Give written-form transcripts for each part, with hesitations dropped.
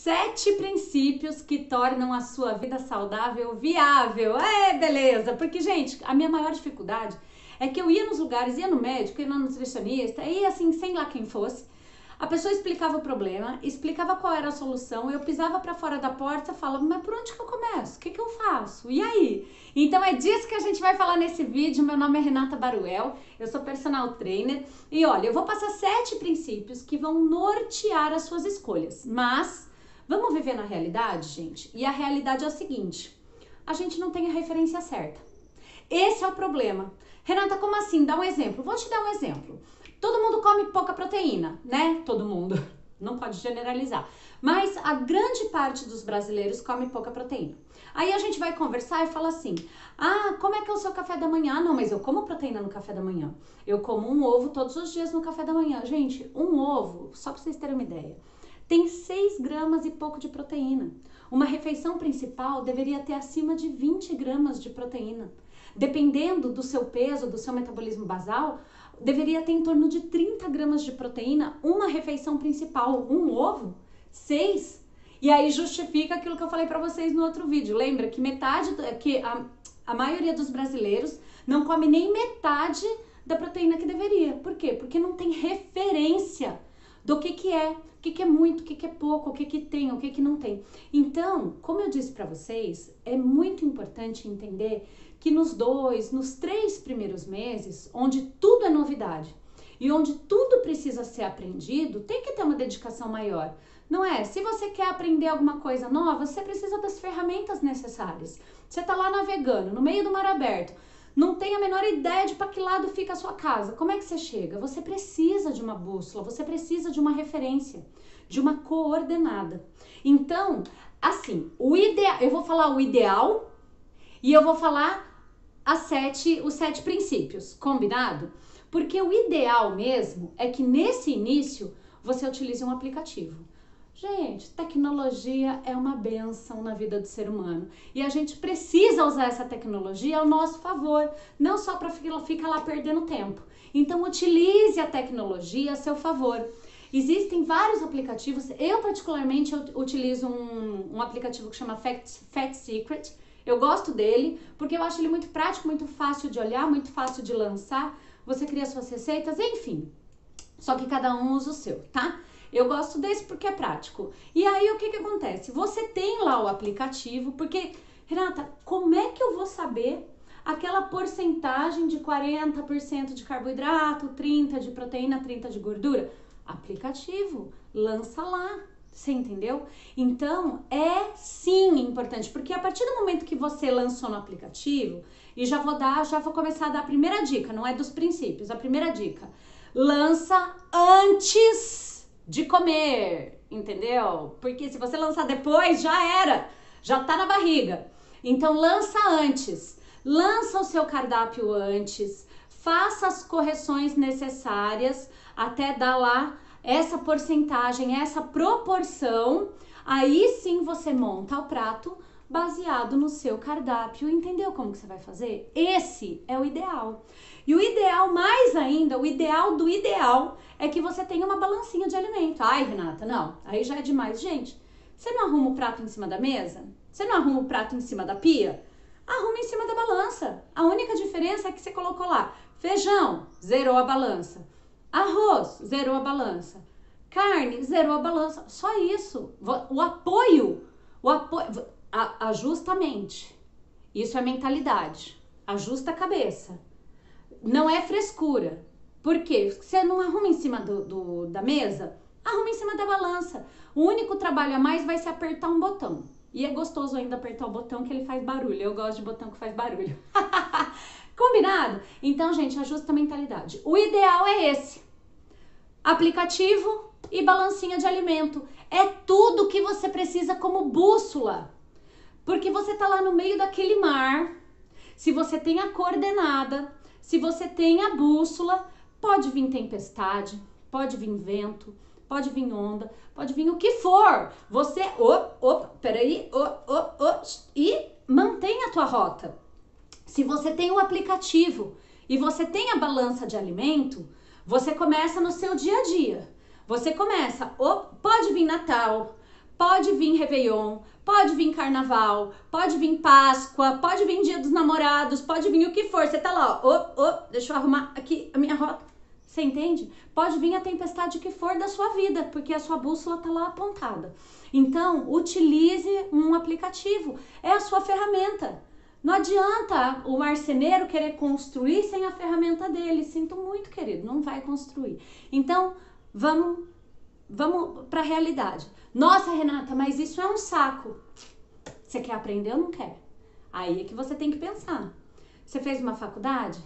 7 princípios que tornam a sua vida saudável viável. É, beleza, porque, gente, a minha maior dificuldade é que eu ia nos lugares, ia no médico, ia no nutricionista, ia assim, sem lá quem fosse. A pessoa explicava o problema, explicava qual era a solução, eu pisava pra fora da porta e falava, mas por onde que eu começo? O que que eu faço? E aí? Então é disso que a gente vai falar nesse vídeo. Meu nome é Renata Baruel, eu sou personal trainer e olha, eu vou passar 7 princípios que vão nortear as suas escolhas, mas vamos viver na realidade, gente? E a realidade é o seguinte, a gente não tem a referência certa. Esse é o problema. Renata, como assim? Dá um exemplo. Vou te dar um exemplo. Todo mundo come pouca proteína, né? Todo mundo. Não pode generalizar. Mas a grande parte dos brasileiros come pouca proteína. Aí a gente vai conversar e fala assim, ah, como é que é o seu café da manhã? Ah, não, mas eu como proteína no café da manhã. Eu como um ovo todos os dias no café da manhã. Gente, um ovo, só pra vocês terem uma ideia, tem 6 gramas e pouco de proteína. Uma refeição principal deveria ter acima de 20 gramas de proteína. Dependendo do seu peso, do seu metabolismo basal, deveria ter em torno de 30 gramas de proteína, uma refeição principal, um ovo, 6. E aí justifica aquilo que eu falei para vocês no outro vídeo. Lembra que a maioria dos brasileiros não come nem metade da proteína que deveria. Por quê? Porque não tem referência do que é, o que é muito, o que é pouco, o que tem, o que não tem. Então, como eu disse para vocês, é muito importante entender que nos 3 primeiros meses, onde tudo é novidade e onde tudo precisa ser aprendido, tem que ter uma dedicação maior. Não é? Se você quer aprender alguma coisa nova, você precisa das ferramentas necessárias. Você tá lá navegando, no meio do mar aberto, não tem a menor ideia de para que lado fica a sua casa. Como é que você chega? Você precisa de uma bússola, você precisa de uma referência, de uma coordenada. Então, assim, eu vou falar o ideal e eu vou falar os 7 princípios, combinado? Porque o ideal mesmo é que nesse início você utilize um aplicativo. Gente, tecnologia é uma bênção na vida do ser humano e a gente precisa usar essa tecnologia ao nosso favor, não só para ficar lá perdendo tempo. Então utilize a tecnologia a seu favor. Existem vários aplicativos, eu particularmente utilizo um aplicativo que chama Fat Secret. Eu gosto dele porque eu acho ele muito prático, muito fácil de olhar, muito fácil de lançar. Você cria suas receitas, enfim. Só que cada um usa o seu, tá? Eu gosto desse porque é prático. E aí o que acontece? Você tem lá o aplicativo, porque, Renata, como é que eu vou saber aquela porcentagem de 40% de carboidrato, 30% de proteína, 30% de gordura? Aplicativo, lança lá. Você entendeu? Então, é sim importante, porque a partir do momento que você lançou no aplicativo, e já vou começar a dar a primeira dica, não é dos princípios, a primeira dica. Lança antes de comer, entendeu? Porque se você lançar depois, já era, já tá na barriga. Então, lança antes, lança o seu cardápio antes, faça as correções necessárias até dar lá essa porcentagem, essa proporção, aí sim você monta o prato baseado no seu cardápio. Entendeu como que você vai fazer? Esse é o ideal. E o ideal mais ainda, o ideal do ideal, é que você tenha uma balancinha de alimento. Ai, Renata, não, aí já é demais. Gente, você não arruma o prato em cima da mesa? Você não arruma o prato em cima da pia? Arruma em cima da balança. A única diferença é que você colocou lá feijão, zerou a balança. Arroz, zerou a balança. Carne, zerou a balança. Só isso. O apoio, ajusta a mente. Isso é mentalidade. Ajusta a cabeça. Não é frescura. Por quê? Você não arruma em cima da mesa, arruma em cima da balança. O único trabalho a mais vai ser apertar um botão. E é gostoso ainda apertar o botão que ele faz barulho. Eu gosto de botão que faz barulho. Combinado? Então, gente, ajusta a mentalidade. O ideal é esse. Aplicativo e balancinha de alimento. É tudo que você precisa como bússola. Porque você tá lá no meio daquele mar. Se você tem a coordenada, se você tem a bússola, pode vir tempestade, pode vir vento, pode vir onda, pode vir o que for. Você, peraí, e mantenha a tua rota. Se você tem o aplicativo e você tem a balança de alimento, você começa no seu dia a dia. Você começa, pode vir Natal, Pode vir Réveillon, pode vir Carnaval, pode vir Páscoa, pode vir Dia dos Namorados, pode vir o que for. Você tá lá, ó, deixa eu arrumar aqui a minha rota. Você entende? Pode vir a tempestade que for da sua vida, porque a sua bússola tá lá apontada. Então, utilize um aplicativo, é a sua ferramenta. Não adianta o marceneiro querer construir sem a ferramenta dele. Sinto muito, querido, não vai construir. Então, vamos para a realidade. Nossa, Renata, mas isso é um saco. Você quer aprender ou não quer? Aí é que você tem que pensar. Você fez uma faculdade?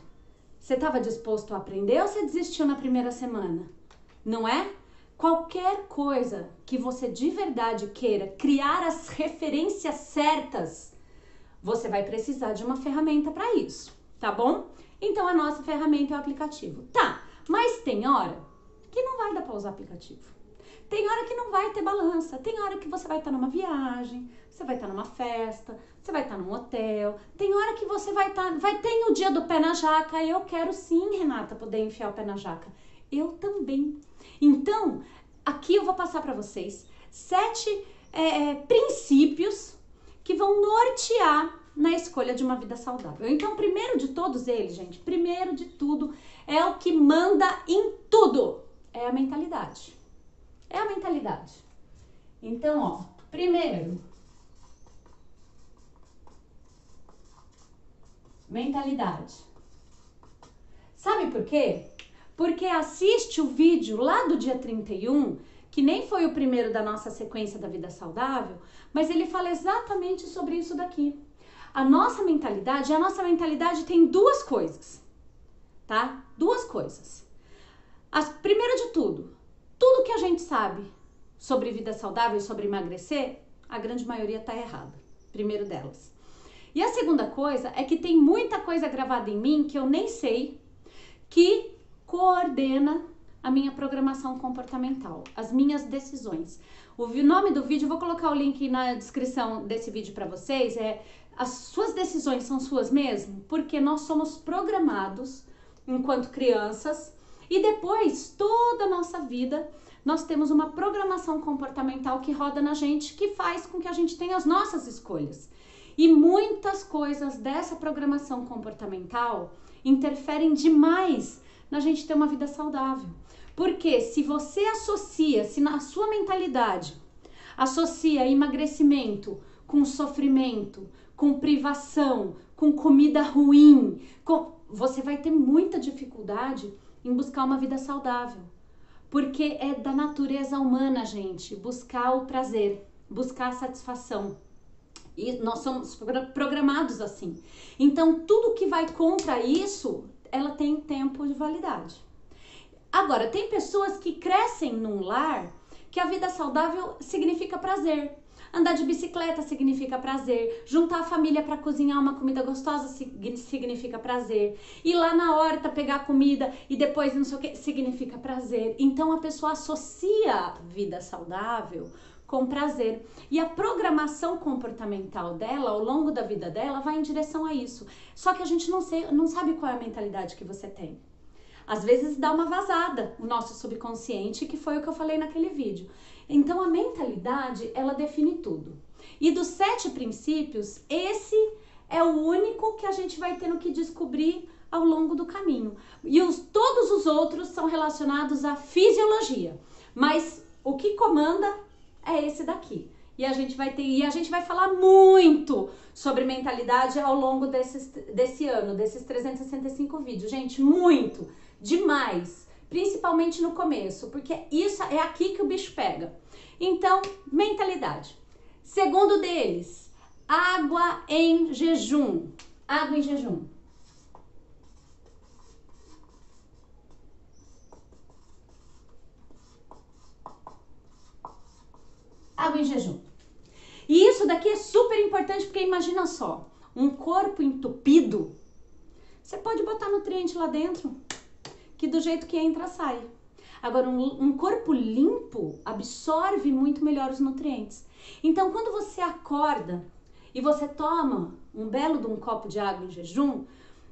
Você estava disposto a aprender ou você desistiu na primeira semana? Não é? Qualquer coisa que você de verdade queira criar as referências certas, você vai precisar de uma ferramenta para isso, tá bom? Então a nossa ferramenta é o aplicativo. Tá, mas tem hora que não vai dar para usar aplicativo. Tem hora que não vai ter balança, tem hora que você vai estar numa viagem, você vai estar numa festa, você vai estar num hotel, tem hora que você vai ter o dia do pé na jaca. Eu quero sim, Renata, poder enfiar o pé na jaca. Eu também. Então, aqui eu vou passar para vocês 7 princípios que vão nortear na escolha de uma vida saudável. Então, primeiro de todos eles, gente, primeiro de tudo, é o que manda em tudo, é a mentalidade. É a mentalidade. Então, ó, primeiro, mentalidade. Sabe por quê? Porque assiste o vídeo lá do dia 31, que nem foi o primeiro da nossa sequência da vida saudável, mas ele fala exatamente sobre isso daqui. A nossa mentalidade tem duas coisas, tá? Duas coisas. Primeiro de tudo que a gente sabe sobre vida saudável e sobre emagrecer, a grande maioria tá errada. Primeiro delas. E a segunda coisa é que tem muita coisa gravada em mim que eu nem sei, que coordena a minha programação comportamental, as minhas decisões. O nome do vídeo, eu vou colocar o link na descrição desse vídeo para vocês, as suas decisões são suas mesmo? Porque nós somos programados enquanto crianças e depois, toda a nossa vida, nós temos uma programação comportamental que roda na gente, que faz com que a gente tenha as nossas escolhas. E muitas coisas dessa programação comportamental interferem demais na gente ter uma vida saudável. Porque se você se na sua mentalidade associa emagrecimento com sofrimento, com privação, com comida ruim, você vai ter muita dificuldade em buscar uma vida saudável. Porque é da natureza humana, gente, buscar o prazer, buscar a satisfação. E nós somos programados assim. Então, tudo que vai contra isso, ela tem tempo de validade. Agora, tem pessoas que crescem num lar que a vida saudável significa prazer. Andar de bicicleta significa prazer. Juntar a família para cozinhar uma comida gostosa significa prazer. Ir lá na horta pegar comida e depois não sei o que significa prazer. Então a pessoa associa vida saudável com prazer. E a programação comportamental dela, ao longo da vida dela, vai em direção a isso. Só que a gente não sabe qual é a mentalidade que você tem. Às vezes dá uma vazada o nosso subconsciente, que foi o que eu falei naquele vídeo. Então a mentalidade, ela define tudo. E dos 7 princípios, esse é o único que a gente vai tendo que descobrir ao longo do caminho. E todos os outros são relacionados à fisiologia. Mas o que comanda é esse daqui. E a gente vai falar muito sobre mentalidade ao longo desse ano, desses 365 vídeos. Gente, muito, demais, principalmente no começo, porque isso é aqui que o bicho pega. Então, mentalidade. Segundo deles, água em jejum. Água em jejum. Água em jejum. E isso daqui é super importante porque imagina só, um corpo entupido, você pode botar nutriente lá dentro, que do jeito que entra, sai. Agora, um corpo limpo absorve muito melhor os nutrientes. Então, quando você acorda e você toma um belo de um copo de água em jejum,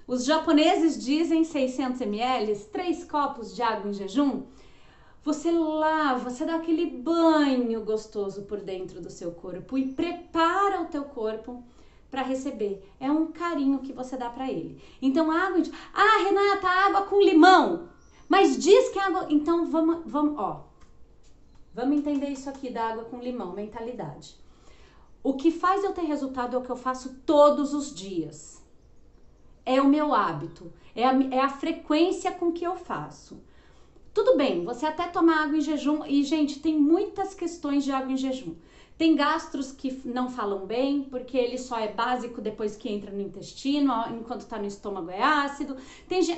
os japoneses dizem 600 ml, 3 copos de água em jejum, você lava, você dá aquele banho gostoso por dentro do seu corpo e prepara o teu corpo para receber. É um carinho que você dá para ele. Então, água... Ah, Renata, água com limão. Mas diz que água... Então, vamos entender isso aqui da água com limão, mentalidade. O que faz eu ter resultado é o que eu faço todos os dias. É o meu hábito, é a frequência com que eu faço. Tudo bem, você até toma água em jejum e, gente, tem muitas questões de água em jejum. Tem gastros que não falam bem, porque ele só é básico depois que entra no intestino, enquanto tá no estômago é ácido.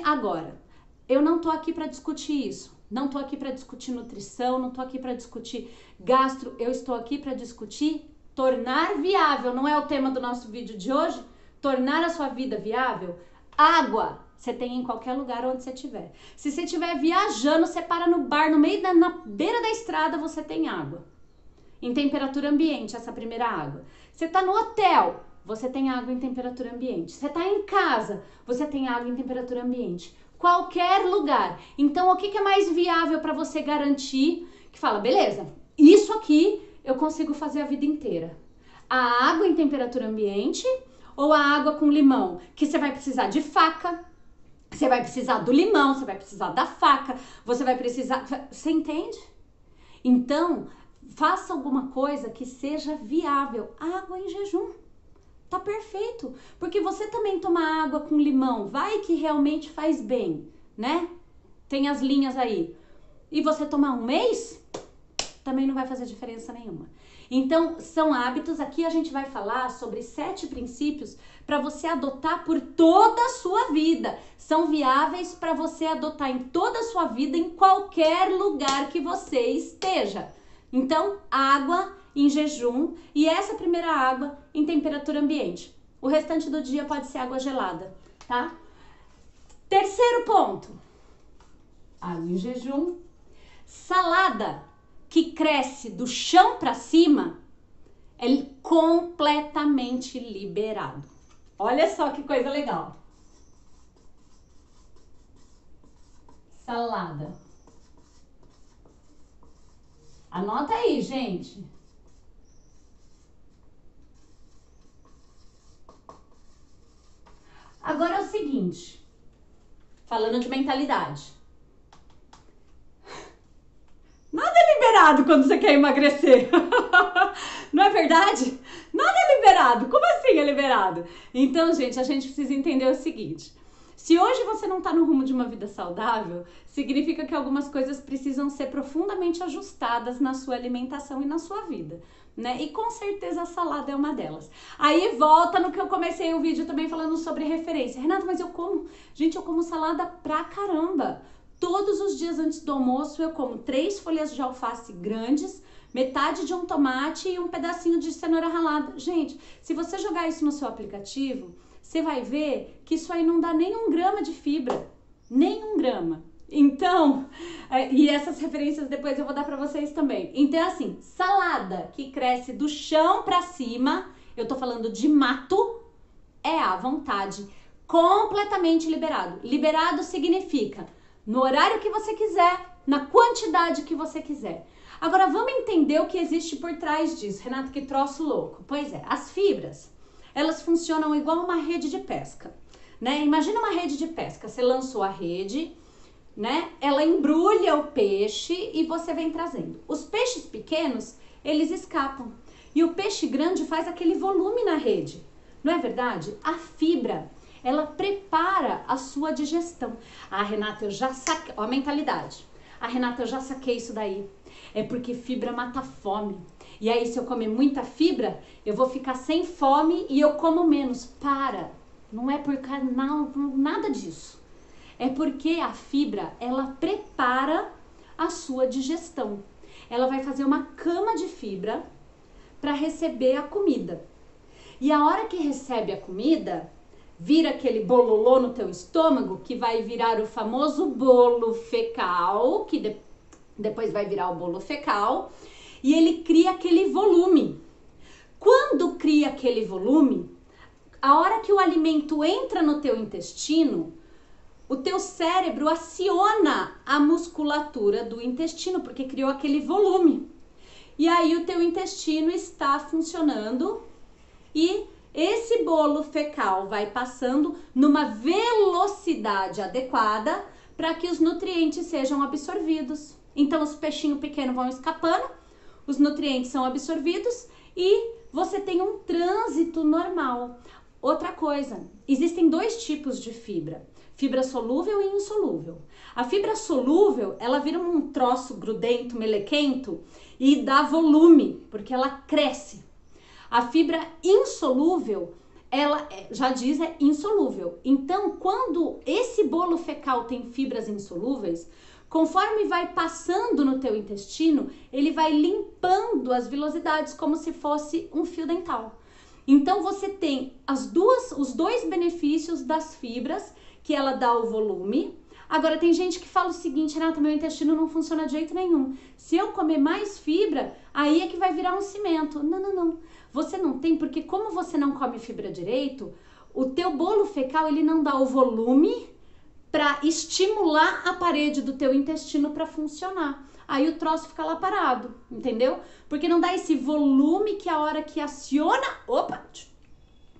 Agora, eu não tô aqui para discutir isso. Não tô aqui para discutir nutrição, não tô aqui para discutir gastro, eu estou aqui para discutir tornar viável. Não é o tema do nosso vídeo de hoje? Tornar a sua vida viável? Água você tem em qualquer lugar onde você estiver. Se você estiver viajando, você para no bar, na beira da estrada, você tem água. Em temperatura ambiente, essa primeira água. Você está no hotel, você tem água em temperatura ambiente. Você está em casa, você tem água em temperatura ambiente. Qualquer lugar. Então, o que é mais viável para você garantir? Que fala, beleza, isso aqui eu consigo fazer a vida inteira. A água em temperatura ambiente ou a água com limão? Que você vai precisar de faca, você vai precisar do limão, você vai precisar da faca, você vai precisar... Você entende? Então, faça alguma coisa que seja viável. Água em jejum. Tá perfeito. Porque você também tomar água com limão, vai que realmente faz bem, né? Tem as linhas aí. E você tomar um mês, também não vai fazer diferença nenhuma. Então, são hábitos. Aqui a gente vai falar sobre 7 princípios para você adotar por toda a sua vida. São viáveis para você adotar em toda a sua vida, em qualquer lugar que você esteja. Então, água em jejum e essa primeira água em temperatura ambiente. O restante do dia pode ser água gelada, tá? Terceiro ponto. Água em jejum. Salada que cresce do chão para cima é completamente liberado. Olha só que coisa legal. Salada. Anota aí, gente. Agora é o seguinte, falando de mentalidade. Nada é liberado quando você quer emagrecer. Não é verdade? Nada é liberado. Como assim é liberado? Então, gente, a gente precisa entender o seguinte. Se hoje você não está no rumo de uma vida saudável, significa que algumas coisas precisam ser profundamente ajustadas na sua alimentação e na sua vida, né? E com certeza a salada é uma delas. Aí volta no que eu comecei o vídeo também falando sobre referência. Renata, mas eu como salada pra caramba. Todos os dias antes do almoço eu como 3 folhas de alface grandes, metade de um tomate e um pedacinho de cenoura ralada. Gente, se você jogar isso no seu aplicativo, você vai ver que isso aí não dá nem 1 grama de fibra, nem 1 grama. Então, e essas referências depois eu vou dar pra vocês também. Então, assim, salada que cresce do chão pra cima, eu tô falando de mato, é à vontade, completamente liberado. Liberado significa no horário que você quiser, na quantidade que você quiser. Agora, vamos entender o que existe por trás disso. Renato, que troço louco. Pois é, as fibras, elas funcionam igual uma rede de pesca, né? Imagina uma rede de pesca, você lançou a rede, né? Ela embrulha o peixe e você vem trazendo. Os peixes pequenos, eles escapam. E o peixe grande faz aquele volume na rede. Não é verdade? A fibra, ela prepara a sua digestão. Ah, Renata, eu já saquei. Ó, a mentalidade. Ah, Renata, eu já saquei isso daí. É porque fibra mata fome. E aí, se eu comer muita fibra, eu vou ficar sem fome e eu como menos. Para. Não é por nada disso. É porque a fibra, ela prepara a sua digestão. Ela vai fazer uma cama de fibra para receber a comida. E a hora que recebe a comida, vira aquele bololô no teu estômago, que vai virar o famoso bolo fecal, que depois vai virar o bolo fecal, e ele cria aquele volume. Quando cria aquele volume, a hora que o alimento entra no teu intestino, o teu cérebro aciona a musculatura do intestino, porque criou aquele volume. E aí o teu intestino está funcionando e esse bolo fecal vai passando numa velocidade adequada para que os nutrientes sejam absorvidos. Então os peixinhos pequenos vão escapando, os nutrientes são absorvidos e você tem um trânsito normal. Outra coisa, existem dois tipos de fibra. Fibra solúvel e insolúvel. A fibra solúvel, ela vira um troço grudento, melequento e dá volume, porque ela cresce. A fibra insolúvel, ela já diz é insolúvel. Então, quando esse bolo fecal tem fibras insolúveis, conforme vai passando no teu intestino, ele vai limpando as vilosidades como se fosse um fio dental. Então, você tem os dois benefícios das fibras, que ela dá o volume. Agora, tem gente que fala o seguinte, Renata, meu intestino não funciona de jeito nenhum. Se eu comer mais fibra, aí é que vai virar um cimento. Não, não, não. Você não tem, porque como você não come fibra direito, o teu bolo fecal, ele não dá o volume para estimular a parede do teu intestino para funcionar. Aí o troço fica lá parado, entendeu? Porque não dá esse volume que a hora que aciona, opa,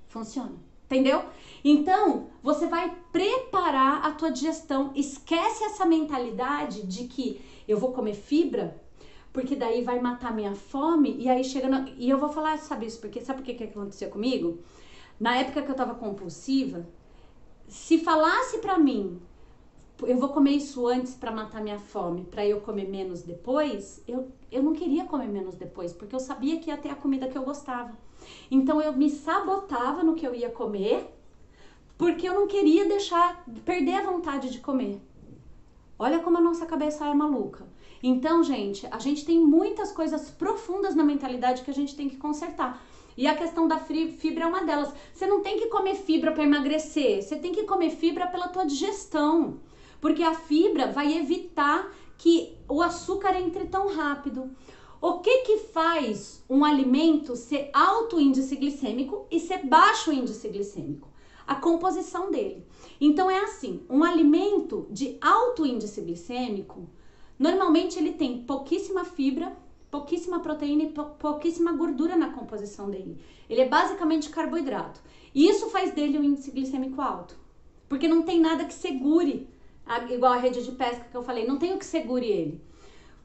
funciona, entendeu? Então, você vai preparar a tua digestão. Esquece essa mentalidade de que eu vou comer fibra, porque daí vai matar minha fome, e aí chega... E eu vou falar, sabe isso? Porque sabe o que acontecia comigo? Na época que eu tava compulsiva, se falasse pra mim, eu vou comer isso antes pra matar minha fome, pra eu comer menos depois, eu não queria comer menos depois, porque eu sabia que ia ter a comida que eu gostava. Então eu me sabotava no que eu ia comer, porque eu não queria perder a vontade de comer. Olha como a nossa cabeça é maluca. Então, gente, a gente tem muitas coisas profundas na mentalidade que a gente tem que consertar. E a questão da fibra é uma delas. Você não tem que comer fibra para emagrecer, você tem que comer fibra pela tua digestão. Porque a fibra vai evitar que o açúcar entre tão rápido. O que faz um alimento ser alto índice glicêmico e ser baixo índice glicêmico? A composição dele. Então é assim, um alimento de alto índice glicêmico, normalmente ele tem pouquíssima fibra, pouquíssima proteína e pouquíssima gordura na composição dele. Ele é basicamente carboidrato. E isso faz dele um índice glicêmico alto. Porque não tem nada que segure, igual a rede de pesca que eu falei, não tem o que segure ele.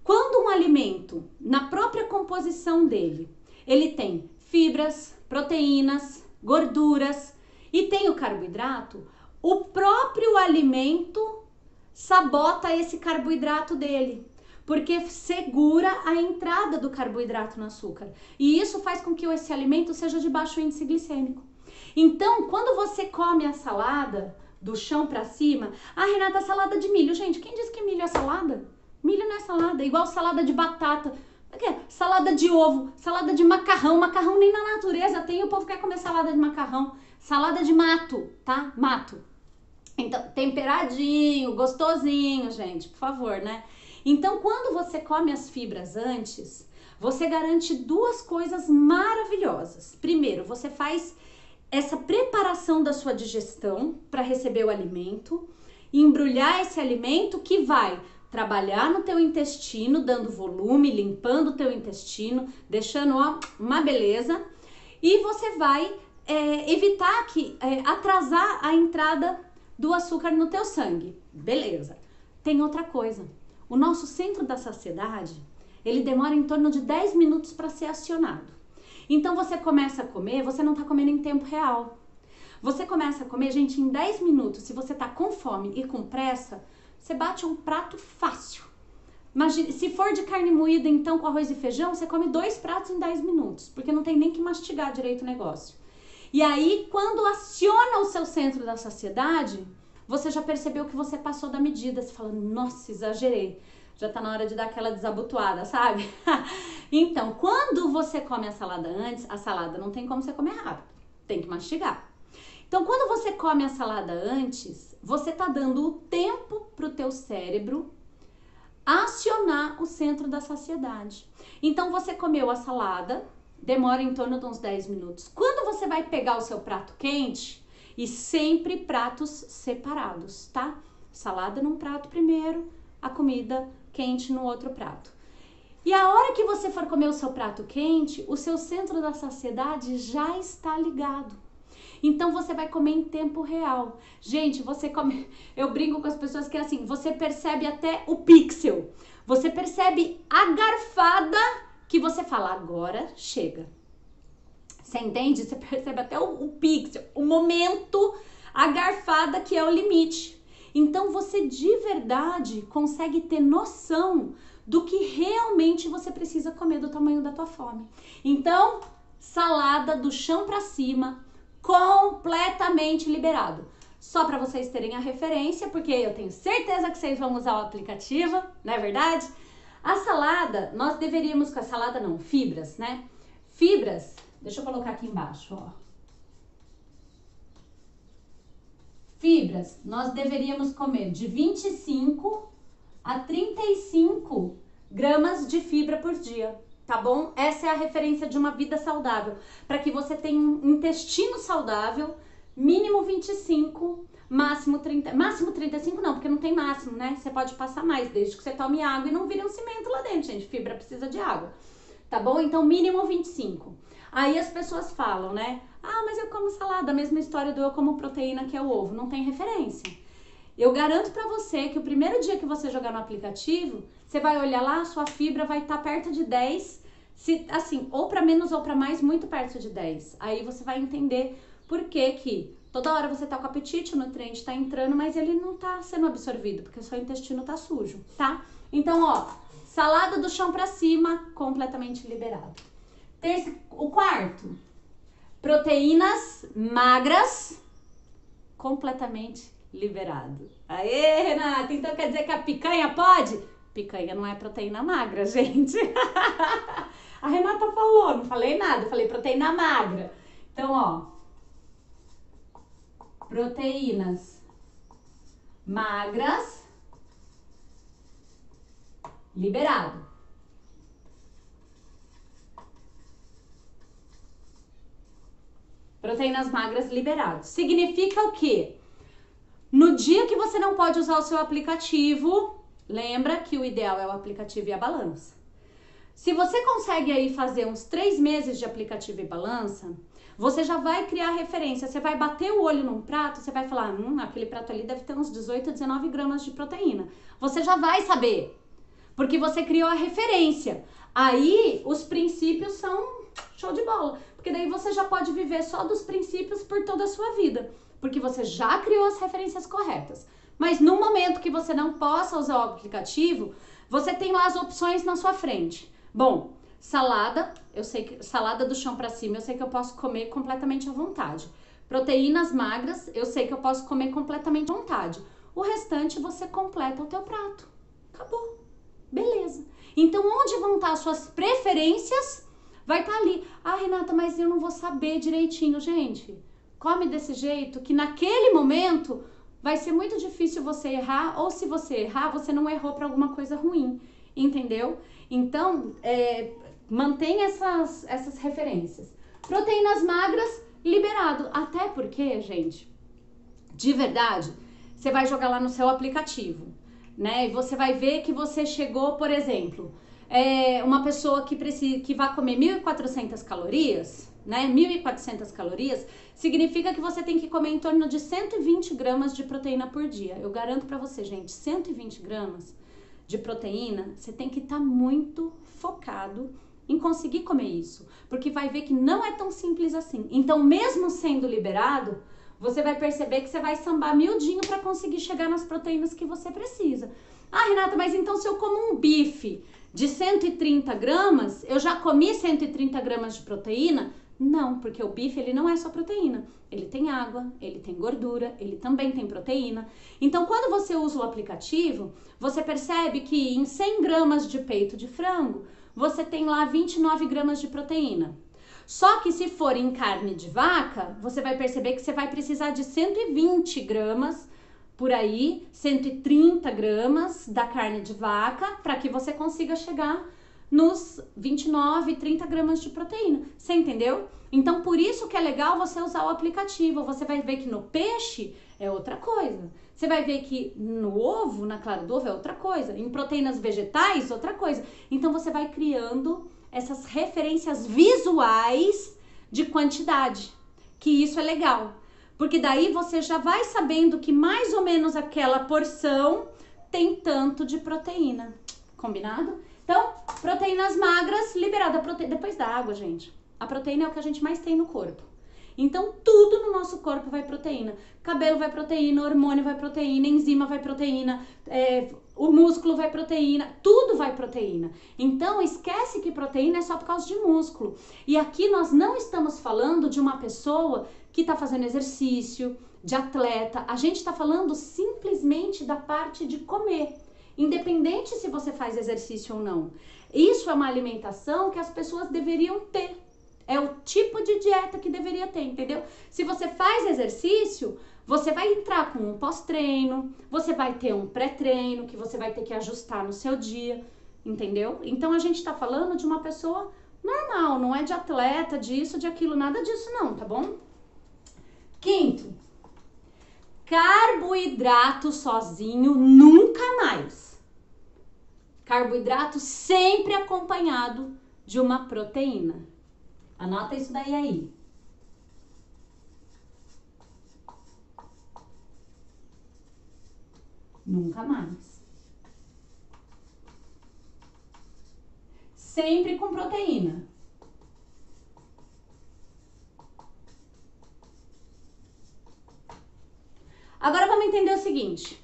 Quando um alimento, na própria composição dele, ele tem fibras, proteínas, gorduras e tem o carboidrato, o próprio alimento sabota esse carboidrato dele, porque segura a entrada do carboidrato no açúcar. E isso faz com que esse alimento seja de baixo índice glicêmico. Então, quando você come a salada do chão para cima, Renata, salada de milho. Gente, quem disse que milho é salada? Milho não é salada, é igual salada de batata. Salada de ovo, salada de macarrão. Macarrão nem na natureza tem, o povo quer comer salada de macarrão. Salada de mato, tá? Mato. Então, temperadinho, gostosinho, gente, por favor, né? Então, quando você come as fibras antes, você garante duas coisas maravilhosas. Primeiro, você faz essa preparação da sua digestão para receber o alimento, embrulhar esse alimento que vai trabalhar no teu intestino, dando volume, limpando o teu intestino, deixando uma beleza, e você vai evitar atrasar a entrada do açúcar no teu sangue. Beleza. Tem outra coisa. O nosso centro da saciedade, ele demora em torno de 10 minutos para ser acionado. Então você começa a comer, você não está comendo em tempo real. Você começa a comer, gente, em 10 minutos. Se você está com fome e com pressa, você bate um prato fácil. Imagina, se for de carne moída, então com arroz e feijão, você come 2 pratos em 10 minutos, porque não tem nem que mastigar direito o negócio. E aí, quando aciona o seu centro da saciedade, você já percebeu que você passou da medida. Você fala, nossa, exagerei. Já tá na hora de dar aquela desabotoada, sabe? Então, quando você come a salada antes, a salada não tem como você comer rápido, tem que mastigar. Então, quando você come a salada antes, você tá dando o tempo pro teu cérebro acionar o centro da saciedade. Então, você comeu a salada, demora em torno de uns 10 minutos. Quando você vai pegar o seu prato quente, e sempre pratos separados, tá? Salada num prato primeiro, a comida quente no outro prato. E a hora que você for comer o seu prato quente, o seu centro da saciedade já está ligado. Então você vai comer em tempo real. Gente, você come... Eu brinco com as pessoas que é assim, você percebe até o pixel. Você percebe a garfada que você fala, agora chega. Você entende? Você percebe até o pixel, o momento, a garfada que é o limite. Então você de verdade consegue ter noção do que realmente você precisa comer, do tamanho da tua fome. Então, salada do chão pra cima, completamente liberado. Só para vocês terem a referência, porque eu tenho certeza que vocês vão usar o aplicativo, não é verdade? A salada, nós deveríamos, com a salada não, fibras, né? Fibras, deixa eu colocar aqui embaixo, ó. Fibras, nós deveríamos comer de 25 a 35 gramas de fibra por dia, tá bom? Essa é a referência de uma vida saudável, para que você tenha um intestino saudável, mínimo 25, máximo 30, máximo 35 não, porque não tem máximo, né? Você pode passar mais, desde que você tome água e não vire um cimento lá dentro, gente. Fibra precisa de água, tá bom? Então, mínimo 25. Aí as pessoas falam, né? Ah, mas eu como salada, a mesma história do eu como proteína, que é o ovo, não tem referência. Eu garanto pra você que o primeiro dia que você jogar no aplicativo, você vai olhar lá, sua fibra vai estar perto de 10, se, assim, ou pra menos ou pra mais, muito perto de 10. Aí você vai entender por que toda hora você tá com apetite, o nutriente tá entrando, mas ele não tá sendo absorvido, porque o seu intestino tá sujo, tá? Então, ó, salada do chão pra cima, completamente liberado. O quarto, proteínas magras, completamente liberado. Aê, Renata, então quer dizer que a picanha pode? Picanha não é proteína magra, gente. A Renata falou, não falei nada, falei proteína magra. Então, ó, proteínas magras, liberado. Proteínas magras, liberado. Significa o quê? No dia que você não pode usar o seu aplicativo, lembra que o ideal é o aplicativo e a balança. Se você consegue aí fazer uns 3 meses de aplicativo e balança, você já vai criar referência. Você vai bater o olho num prato, você vai falar, aquele prato ali deve ter uns 18 a 19 gramas de proteína. Você já vai saber, porque você criou a referência. Aí, os princípios são show de bola, porque daí você já pode viver só dos princípios por toda a sua vida, porque você já criou as referências corretas. Mas no momento que você não possa usar o aplicativo, você tem lá as opções na sua frente. Bom, salada, eu sei que salada do chão pra cima, eu sei que eu posso comer completamente à vontade. Proteínas magras, eu sei que eu posso comer completamente à vontade. O restante você completa o teu prato. Acabou. Beleza. Então, onde vão estar as suas preferências, vai estar ali. Ah, Renata, mas eu não vou saber direitinho. Gente, come desse jeito que naquele momento vai ser muito difícil você errar, ou se você errar, você não errou para alguma coisa ruim, entendeu? Então, mantém essas referências. Proteínas magras, liberado. Até porque, gente, de verdade, você vai jogar lá no seu aplicativo, né? E você vai ver que você chegou, por exemplo, uma pessoa que vai comer 1.400 calorias, né? 1.400 calorias, significa que você tem que comer em torno de 120 gramas de proteína por dia. Eu garanto pra você, gente, 120 gramas de proteína, você tem que estar muito focado em conseguir comer isso, porque vai ver que não é tão simples assim. Então, mesmo sendo liberado, você vai perceber que você vai sambar miudinho para conseguir chegar nas proteínas que você precisa. Ah, Renata, mas então se eu como um bife de 130 gramas, eu já comi 130 gramas de proteína? Não, porque o bife ele não é só proteína. Ele tem água, ele tem gordura, ele também tem proteína. Então, quando você usa o aplicativo, você percebe que em 100 gramas de peito de frango, você tem lá 29 gramas de proteína. Só que se for em carne de vaca, você vai perceber que você vai precisar de 120 gramas por aí, 130 gramas da carne de vaca, para que você consiga chegar nos 29, 30 gramas de proteína. Você entendeu? Então, por isso que é legal você usar o aplicativo. Você vai ver que no peixe é outra coisa. Você vai ver que no ovo, na clara do ovo é outra coisa, em proteínas vegetais, outra coisa. Então você vai criando essas referências visuais de quantidade, que isso é legal. Porque daí você já vai sabendo que mais ou menos aquela porção tem tanto de proteína. Combinado? Então, proteínas magras, liberada depois da água, gente. A proteína é o que a gente mais tem no corpo. Então, tudo no nosso corpo vai proteína. Cabelo vai proteína, hormônio vai proteína, enzima vai proteína, o músculo vai proteína, tudo vai proteína. Então, esquece que proteína é só por causa de músculo. E aqui nós não estamos falando de uma pessoa que está fazendo exercício, de atleta. A gente está falando simplesmente da parte de comer. Independente se você faz exercício ou não. Isso é uma alimentação que as pessoas deveriam ter. É o tipo de dieta que deveria ter, entendeu? Se você faz exercício, você vai entrar com um pós-treino, você vai ter um pré-treino que você vai ter que ajustar no seu dia, entendeu? Então a gente tá falando de uma pessoa normal, não é de atleta, disso, de aquilo, nada disso não, tá bom? Quinto, carboidrato sozinho nunca mais. Carboidrato sempre acompanhado de uma proteína. Anota isso daí aí. Nunca mais. Sempre com proteína. Agora vamos entender o seguinte.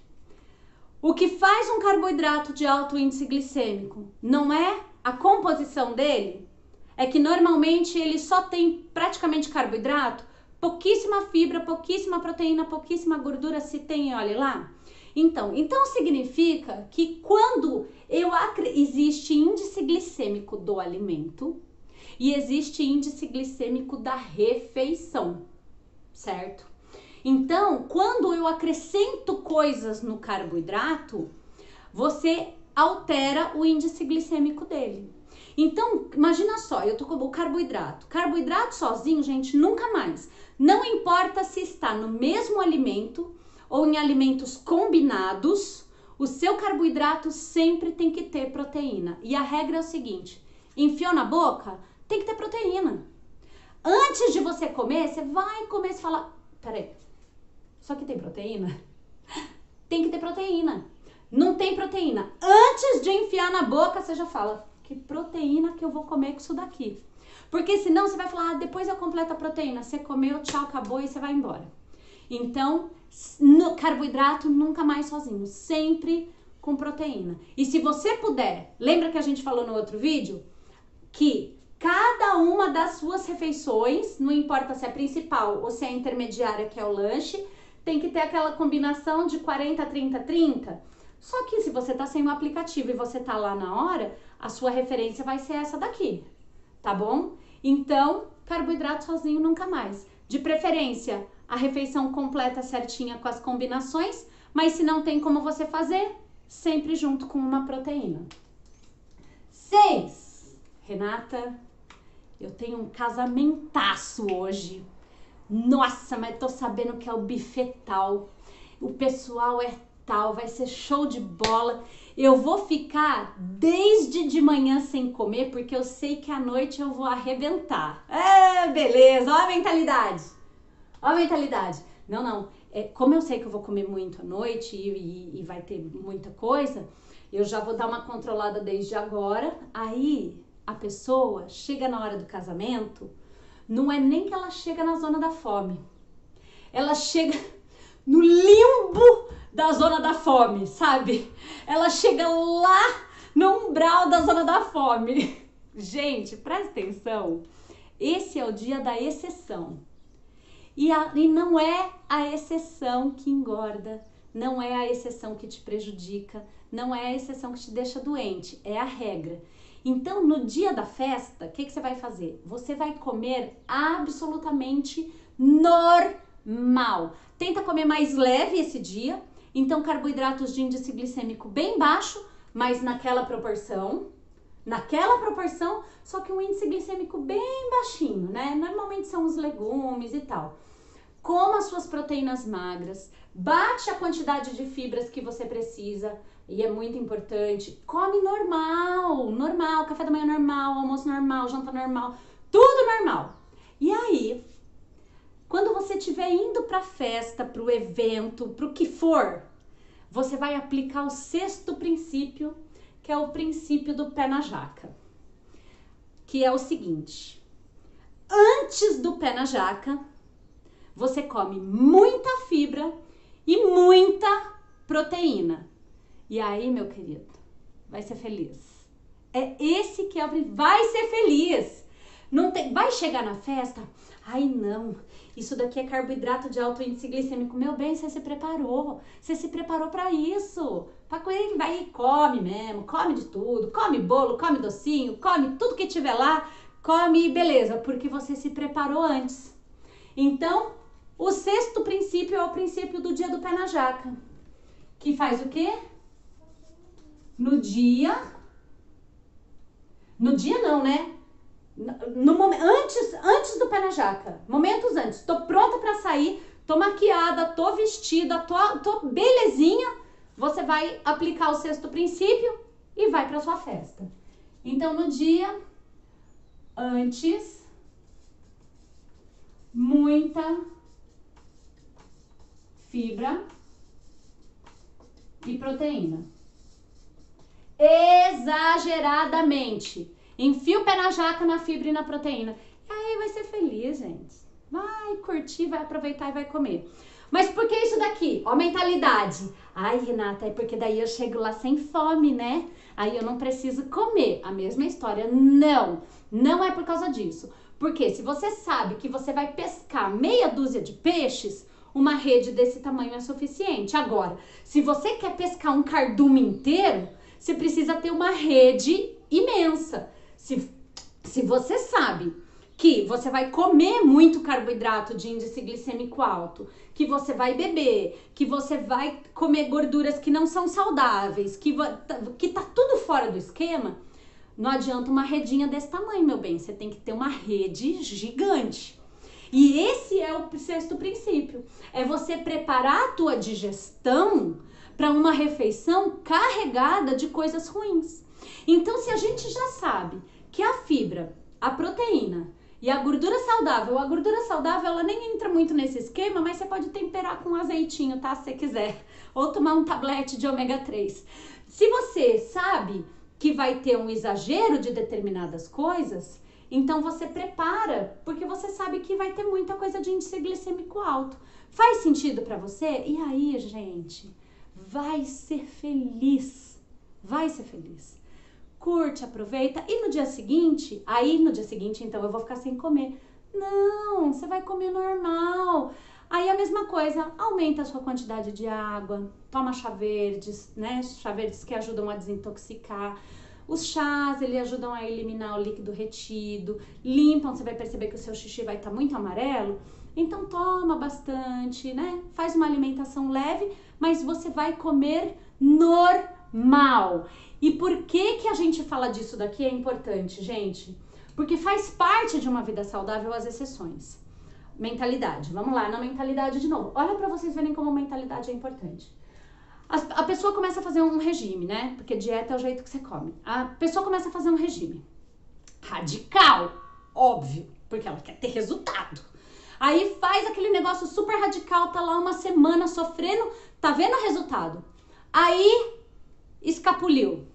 O que faz um carboidrato de alto índice glicêmico não é a composição dele? É que normalmente ele só tem praticamente carboidrato, pouquíssima fibra, pouquíssima proteína, pouquíssima gordura, se tem, olha lá. Então significa que quando existe índice glicêmico do alimento e existe índice glicêmico da refeição, certo? Então, quando eu acrescento coisas no carboidrato, você altera o índice glicêmico dele. Então, imagina só, eu tô com o carboidrato. Carboidrato sozinho, gente, nunca mais. Não importa se está no mesmo alimento ou em alimentos combinados, o seu carboidrato sempre tem que ter proteína. E a regra é o seguinte, enfiou na boca, tem que ter proteína. Antes de você comer, você vai comer e fala, peraí, só que tem proteína? Tem que ter proteína. Não tem proteína. Antes de enfiar na boca, você já fala, que proteína que eu vou comer com isso daqui? Porque senão você vai falar, depois eu completo a proteína. Você comeu, tchau, acabou e você vai embora. Então, no carboidrato nunca mais sozinho, sempre com proteína. E se você puder, lembra que a gente falou no outro vídeo? Que cada uma das suas refeições, não importa se é principal ou se é intermediária, que é o lanche, tem que ter aquela combinação de 40, 30, 30. Só que se você tá sem o aplicativo e você tá lá na hora, a sua referência vai ser essa daqui, tá bom? Então, carboidrato sozinho nunca mais. De preferência, a refeição completa certinha com as combinações, mas se não tem como você fazer, sempre junto com uma proteína. 6. Renata, eu tenho um casamentaço hoje. Nossa, mas tô sabendo que é o buffet tal. O pessoal é tal, vai ser show de bola. Eu vou ficar desde de manhã sem comer, porque eu sei que à noite eu vou arrebentar. É, beleza, ó a mentalidade. Ó a mentalidade. Não, como eu sei que eu vou comer muito à noite e vai ter muita coisa, eu já vou dar uma controlada desde agora. Aí a pessoa chega na hora do casamento, não é nem que ela chega na zona da fome. Ela chega no limbo da zona da fome, sabe? Ela chega lá no umbral da zona da fome. Gente, presta atenção. Esse é o dia da exceção. E não é a exceção que engorda, não é a exceção que te prejudica, não é a exceção que te deixa doente, é a regra. Então, no dia da festa, o que você vai fazer? Você vai comer absolutamente normal. Tenta comer mais leve esse dia. Então, carboidratos de índice glicêmico bem baixo, mas naquela proporção, só que um índice glicêmico bem baixinho, né? Normalmente são os legumes e tal. coma as suas proteínas magras, bate a quantidade de fibras que você precisa, e é muito importante, come normal, café da manhã normal, almoço normal, janta normal, tudo normal. E aí, quando você estiver indo para a festa, para o evento, para o que for, você vai aplicar o 6º princípio, que é o princípio do pé na jaca, que é o seguinte: antes do pé na jaca, você come muita fibra e muita proteína. E aí, meu querido, vai ser feliz. É esse que é o... Vai ser feliz. Não tem... Vai chegar na festa, ai não, isso daqui é carboidrato de alto índice glicêmico. Meu bem, você se preparou para isso. Vai e come mesmo, come de tudo, come bolo, come docinho, come tudo que tiver lá, come e beleza, porque você se preparou antes. Então, o 6º princípio é o princípio do dia do pé na jaca, que faz o quê? No dia não, né? No momento, antes do pé na jaca, momentos antes, tô pronta para sair, tô maquiada, tô vestida, tô belezinha, você vai aplicar o 6º princípio e vai para sua festa. Então, no dia antes, muita fibra e proteína. Exageradamente. Enfia o pé na jaca, na fibra e na proteína. E aí vai ser feliz, gente. Vai curtir, vai aproveitar e vai comer. Mas por que isso daqui? Ó, mentalidade. Ai, Renata, é porque daí eu chego lá sem fome, né? Aí eu não preciso comer. A mesma história. Não, não é por causa disso. Porque se você sabe que você vai pescar meia dúzia de peixes, uma rede desse tamanho é suficiente. Agora, se você quer pescar um cardume inteiro, você precisa ter uma rede imensa. Se você sabe que você vai comer muito carboidrato de índice glicêmico alto, que você vai beber, que você vai comer gorduras que não são saudáveis, que tá tudo fora do esquema, não adianta uma redinha desse tamanho, meu bem. Você tem que ter uma rede gigante. E esse é o 6º princípio. É você preparar a tua digestão para uma refeição carregada de coisas ruins. Então, se a gente já sabe que a fibra, a proteína e a gordura saudável ela nem entra muito nesse esquema, mas você pode temperar com um azeitinho, tá? Se você quiser. Ou tomar um tablete de ômega 3. Se você sabe que vai ter um exagero de determinadas coisas, então você prepara, porque você sabe que vai ter muita coisa de índice glicêmico alto. Faz sentido pra você? E aí, gente, vai ser feliz. Vai ser feliz. Curte, aproveita. E no dia seguinte, então eu vou ficar sem comer. Não, você vai comer normal. Aí a mesma coisa, aumenta a sua quantidade de água, toma chá verdes, né? Chá verdes que ajudam a desintoxicar. Os chás, eles ajudam a eliminar o líquido retido, limpam, você vai perceber que o seu xixi vai estar muito amarelo. Então toma bastante, né? Faz uma alimentação leve, mas você vai comer normal. E por que a gente fala disso daqui é importante, gente? Porque faz parte de uma vida saudável as exceções. Mentalidade, vamos lá na mentalidade de novo. Olha pra vocês verem como mentalidade é importante. A pessoa começa a fazer um regime, né? Porque dieta é o jeito que você come. A pessoa começa a fazer um regime radical, óbvio, porque ela quer ter resultado. Aí faz aquele negócio super radical, tá lá uma semana sofrendo, tá vendo o resultado. Aí escapuliu,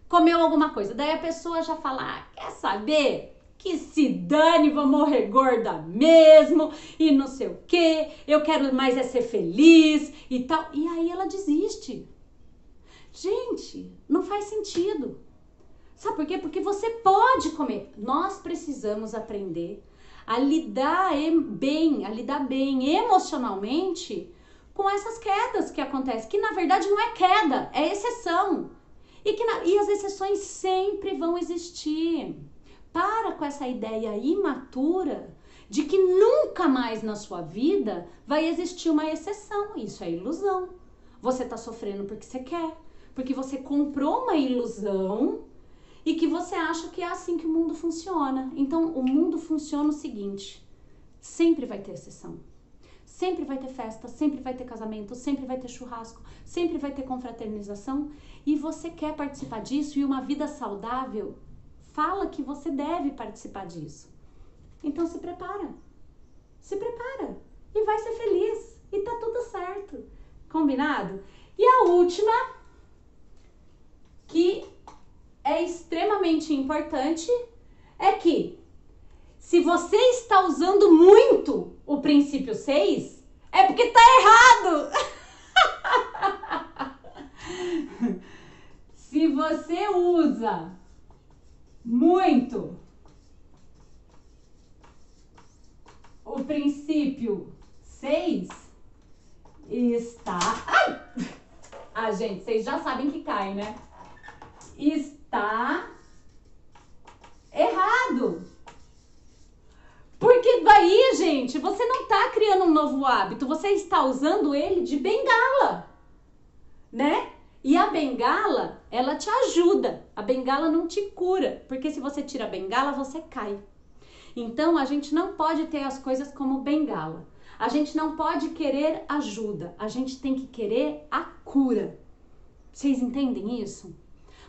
comeu alguma coisa. Daí a pessoa já fala, quer saber? Que se dane, vou morrer gorda mesmo, e não sei o que, eu quero mais é ser feliz e tal. E aí ela desiste. Gente, não faz sentido. Sabe por quê? Porque você pode comer. Nós precisamos aprender a lidar bem emocionalmente com essas quedas que acontecem, que na verdade não é queda, é exceção. E as exceções sempre vão existir. Para com essa ideia imatura de que nunca mais na sua vida vai existir uma exceção. Isso é ilusão. Você está sofrendo porque você quer, porque você comprou uma ilusão e que você acha que é assim que o mundo funciona. Então, o mundo funciona o seguinte, sempre vai ter exceção. sempre vai ter festa, sempre vai ter casamento, sempre vai ter churrasco, sempre vai ter confraternização, e você quer participar disso, e uma vida saudável fala que você deve participar disso. Então se prepara e vai ser feliz e tá tudo certo, combinado? E a última, que é extremamente importante, é que se você está usando muito o princípio 6, é porque tá errado. Se você usa muito o princípio 6, está... Ai! Ah, gente, vocês já sabem que cai, né? Está errado. Porque daí, gente, você não está criando um novo hábito, você está usando ele de bengala, né? E a bengala, ela te ajuda, a bengala não te cura, porque se você tira a bengala, você cai. Então, a gente não pode ter as coisas como bengala. A gente não pode querer ajuda, a gente tem que querer a cura. Vocês entendem isso?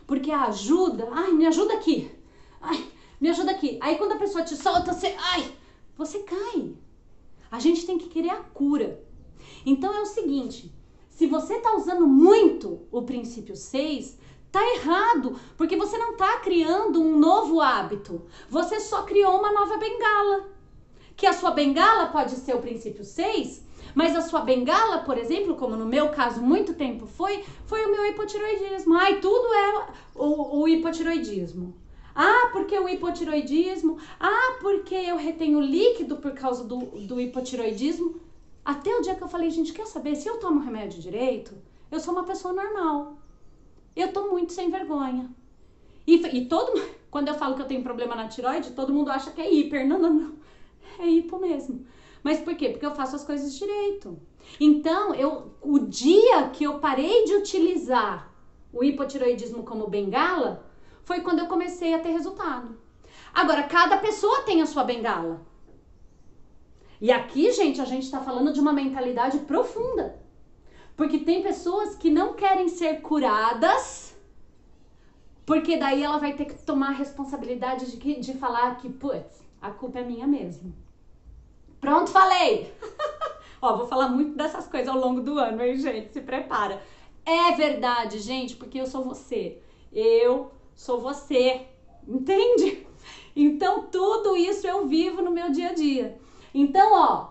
Porque a ajuda, ai, me ajuda aqui, ai, me ajuda aqui. Aí quando a pessoa te solta, você cai. A gente tem que querer a cura. Então é o seguinte, se você tá usando muito o princípio 6, tá errado, porque você não tá criando um novo hábito. Você só criou uma nova bengala. Que a sua bengala pode ser o princípio 6, mas a sua bengala, por exemplo, como no meu caso muito tempo foi o meu hipotireoidismo. Ai, tudo é o hipotireoidismo. Ah, porque o hipotireoidismo. Ah, porque eu retenho líquido por causa do hipotireoidismo. Até o dia que eu falei, gente, quer saber? Se eu tomo remédio direito, eu sou uma pessoa normal. Eu tô muito sem vergonha. Quando eu falo que eu tenho problema na tireoide, todo mundo acha que é hiper. Não. É hipo mesmo. Mas por quê? Porque eu faço as coisas direito. Então, o dia que eu parei de utilizar o hipotireoidismo como bengala, foi quando eu comecei a ter resultado. Agora, cada pessoa tem a sua bengala. E aqui, gente, a gente tá falando de uma mentalidade profunda. Porque tem pessoas que não querem ser curadas, porque daí ela vai ter que tomar a responsabilidade de falar que, putz, a culpa é minha mesmo. Pronto, falei! Ó, vou falar muito dessas coisas ao longo do ano, hein, gente? Se prepara. É verdade, gente, porque eu sou você. Eu sou você. Entende? Então, tudo isso eu vivo no meu dia a dia. Então, ó,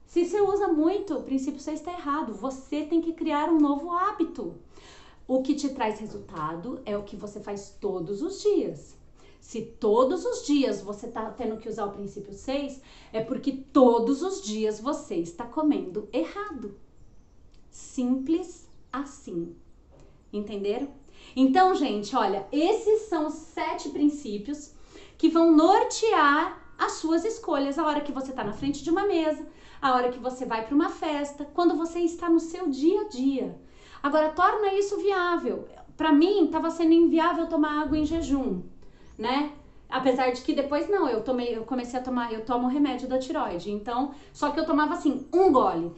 se você usa muito, o princípio 6 está errado. Você tem que criar um novo hábito. O que te traz resultado é o que você faz todos os dias. Se todos os dias você tá tendo que usar o princípio 6, é porque todos os dias você está comendo errado. Simples assim. Entenderam? Então, gente, olha, esses são os 7 princípios que vão nortear as suas escolhas a hora que você tá na frente de uma mesa, a hora que você vai para uma festa, quando você está no seu dia a dia. Agora, torna isso viável. Para mim, estava sendo inviável tomar água em jejum, né? Apesar de que depois não, eu comecei a tomar, eu tomo remédio da tireoide. Então, só que eu tomava assim, um gole.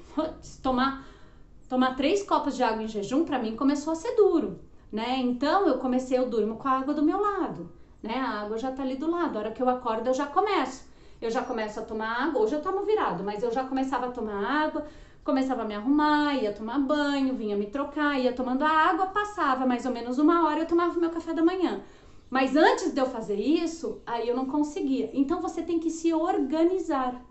Tomar 3 copos de água em jejum, para mim, começou a ser duro, né? Então, eu durmo com a água do meu lado, né? A água já tá ali do lado. A hora que eu acordo, eu já começo a tomar água. Hoje eu tomo virado, mas eu já começava a tomar água, começava a me arrumar, ia tomar banho, vinha me trocar, ia tomando a água, passava mais ou menos 1 hora, eu tomava o meu café da manhã. Mas antes de eu fazer isso, aí eu não conseguia. Então você tem que se organizar.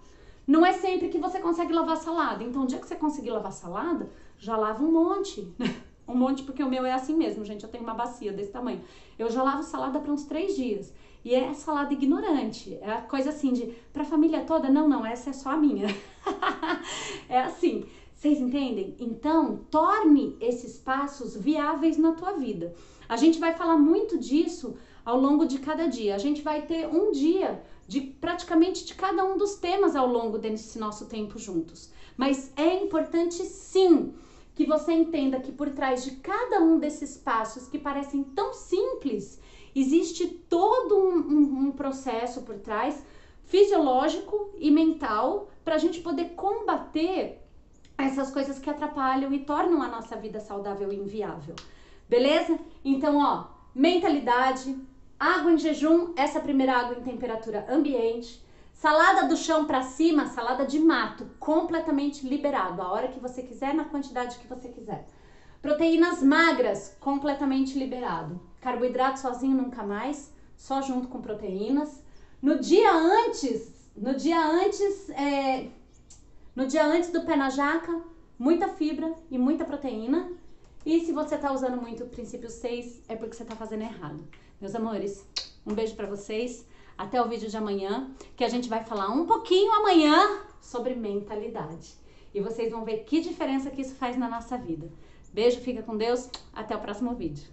Não é sempre que você consegue lavar salada. Então, o dia que você conseguir lavar salada, já lava um monte. Um monte, porque o meu é assim mesmo, gente. Eu tenho uma bacia desse tamanho. Eu já lavo salada para uns 3 dias. E é salada ignorante. É a coisa assim de, pra família toda, não, essa é só a minha. É assim. Vocês entendem? Então, torne esses passos viáveis na tua vida. A gente vai falar muito disso ao longo de cada dia. A gente vai ter um dia de praticamente de cada um dos temas ao longo desse nosso tempo juntos. Mas é importante sim que você entenda que por trás de cada um desses passos que parecem tão simples, existe todo um processo por trás, fisiológico e mental, para a gente poder combater essas coisas que atrapalham e tornam a nossa vida saudável e inviável. Beleza? Então, ó, mentalidade, água em jejum, essa primeira água em temperatura ambiente, salada do chão para cima, salada de mato, completamente liberado, a hora que você quiser, na quantidade que você quiser. Proteínas magras, completamente liberado. Carboidrato sozinho nunca mais, só junto com proteínas. No dia antes do pé na jaca, muita fibra e muita proteína. E se você tá usando muito o princípio 6, é porque você tá fazendo errado. Meus amores, um beijo pra vocês. Até o vídeo de amanhã, que a gente vai falar um pouquinho amanhã sobre mentalidade. E vocês vão ver que diferença que isso faz na nossa vida. Beijo, fica com Deus. Até o próximo vídeo.